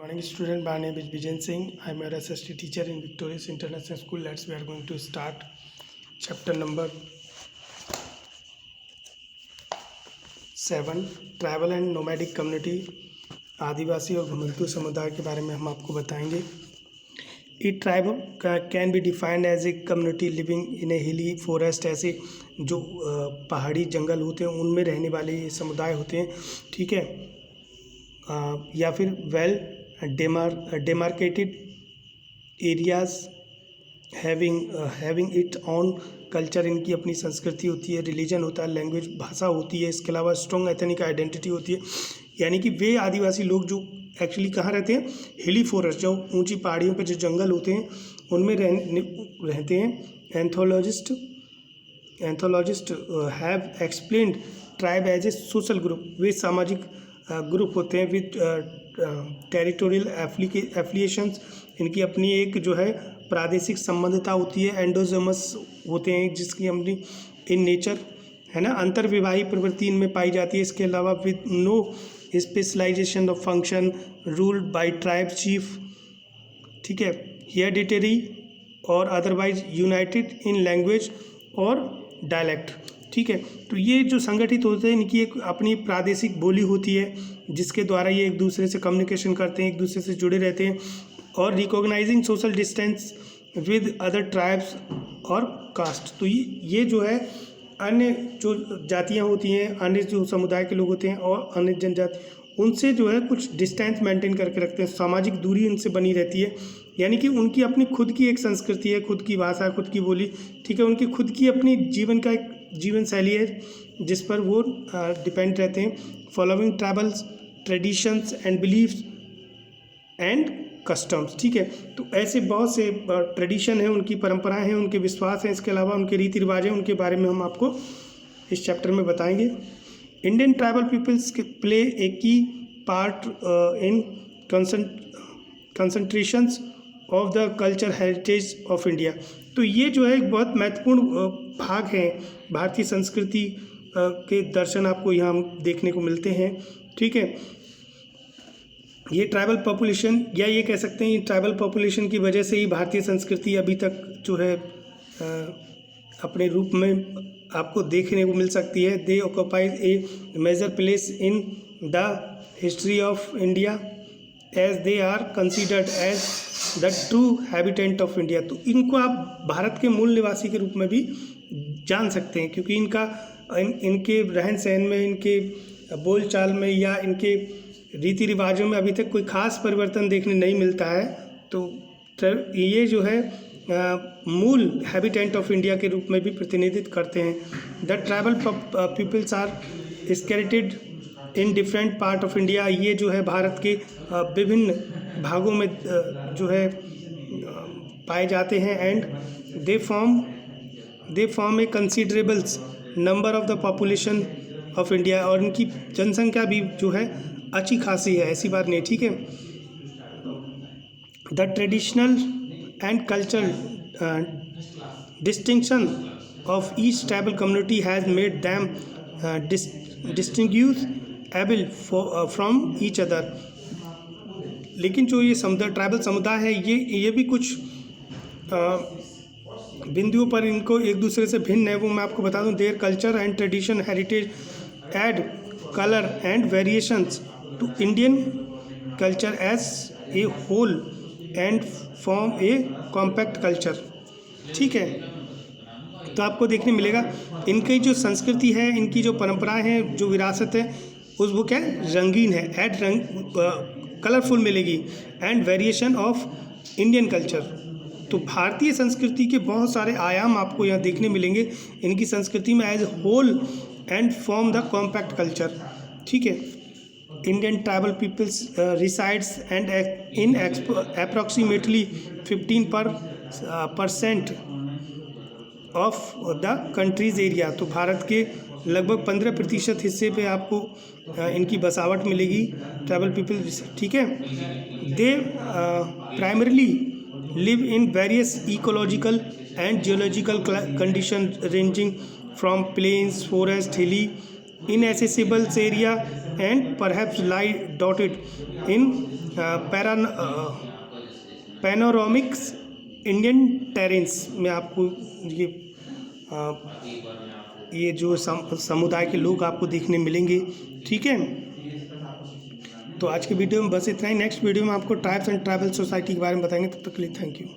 Morning student, my name is Bijen Singh. I am your SST teacher in Victorious International School. We are going to start chapter number 7 travel and nomadic community. आदिवासी और घुमंतू समुदाय के बारे में हम आपको बताएंगे। A tribe can be defined as a community living in a hilly forest. ऐसे जो पहाड़ी जंगल होते हैं उनमें रहने वाले ये समुदाय होते हैं, ठीक है। या फिर well demarcated areas having its own culture, इनकी अपनी संस्कृति होती है, रिलीजन होता है, लैंग्वेज भाषा होती है, इसके अलावा स्ट्रॉन्ग एथनिक आइडेंटिटी होती है। यानी कि वे आदिवासी लोग जो एक्चुअली कहाँ रहते हैं, हिली फॉरेस्ट, जो ऊंची पहाड़ियों पे जो जंगल होते हैं उनमें रहते हैं। Anthropologists have explained tribe as a social group. वे सामाजिक ग्रुप होते हैं विद टेरिटोरियल एफिलिएशंस। इनकी अपनी एक जो है प्रादेशिक संबंधता होती है। एंडोजमस होते हैं जिसकी अपनी इन नेचर है ना, अंतर्विवाही प्रवृत्ति इनमें पाई जाती है। इसके अलावा with no specialisation of function, ruled by tribe chief, ठीक है, हेरिडिटरी और अदरवाइज यूनाइटेड इन लैंग्वेज और डायलेक्ट, ठीक है। तो ये जो संगठित होते हैं इनकी एक अपनी प्रादेशिक बोली होती है जिसके द्वारा ये एक दूसरे से कम्युनिकेशन करते हैं, एक दूसरे से जुड़े रहते हैं। और recognising social distance with other tribes और कास्ट। तो ये जो है अन्य जो जातियाँ होती हैं, अन्य जो समुदाय के लोग होते हैं और अन्य जनजाति, उनसे जो है कुछ डिस्टेंस मेंटेन करके रखते हैं, सामाजिक दूरी उनसे बनी रहती है। यानी कि उनकी अपनी खुद की एक संस्कृति है, खुद की भाषा, खुद की बोली, ठीक है। उनकी खुद की अपनी जीवन का एक जीवन शैली है जिस पर वो डिपेंड रहते हैं। Following tribals traditions and beliefs and customs, ठीक है। तो ऐसे बहुत से ट्रेडिशन हैं, उनकी परंपराएं हैं, उनके विश्वास हैं, इसके अलावा उनके रीति रिवाज हैं, उनके बारे में हम आपको इस चैप्टर में बताएंगे। Indian tribal peoples play a key part in concentrations of the culture heritage of India. तो ये जो है एक बहुत महत्वपूर्ण भाग है भारतीय संस्कृति के दर्शन आपको यहाँ देखने को मिलते हैं, ठीक है। ये ट्राइबल पॉपुलेशन, या ये कह सकते हैं ये ट्राइबल पॉपुलेशन की वजह से ही भारतीय संस्कृति अभी तक जो है अपने रूप में आपको देखने को मिल सकती है। They occupies a major place in the history of India as they are considered as the true habitant of India. तो इनको आप भारत के मूल निवासी के रूप में भी जान सकते हैं क्योंकि इनके रहन सहन में, इनके बोलचाल में या इनके रीति रिवाजों में अभी तक कोई खास परिवर्तन देखने नहीं मिलता है। तो ये जो है मूल हैबिटेंट ऑफ इंडिया के रूप में भी प्रतिनिधित्व करते हैं। The tribal peoples are scattered in different part of India. ये जो है भारत के विभिन्न भागों में जो है पाए जाते हैं। And they form a considerables number of the population of India. और इनकी जनसंख्या भी जो है अच्छी खासी है, ऐसी बात नहीं, ठीक है। The traditional and cultural distinction of each tribal community has made them distinguishable from each other. लेकिन जो ये ट्राइबल समुदाय है ये भी कुछ बिंदुओं पर इनको एक दूसरे से भिन्न है, वो मैं आपको बता दूं। Their culture and tradition heritage add colour and variations to Indian culture as a whole and form a compact culture, ठीक है। तो आपको देखने मिलेगा इनकी जो संस्कृति है, इनकी जो परंपराएं हैं, जो विरासत है वो क्या है, रंगीन है, कलरफुल मिलेगी। And variation of Indian culture. तो भारतीय संस्कृति के बहुत सारे आयाम आपको यहाँ देखने मिलेंगे इनकी संस्कृति में as whole and form the compact culture, ठीक है। Indian tribal peoples resides and in approximately 15% of the country's area. तो भारत के लगभग 15% हिस्से पे आपको इनकी बसावट मिलेगी, ट्राइबल पीपल्स, ठीक है। They primarily live in various ecological and geological condition ranging from plains, forest, hilly, inaccessible area and perhaps lie dotted in panoramics Indian terrains में आपको ये जो समुदाय के लोग आपको देखने मिलेंगे। ठीक है, तो आज के वीडियो में बस इतना ही। नेक्स्ट वीडियो में आपको ट्राइब्स एंड ट्राइबल सोसाइटी के बारे में बताएंगे। तब तक के लिए थैंक यू।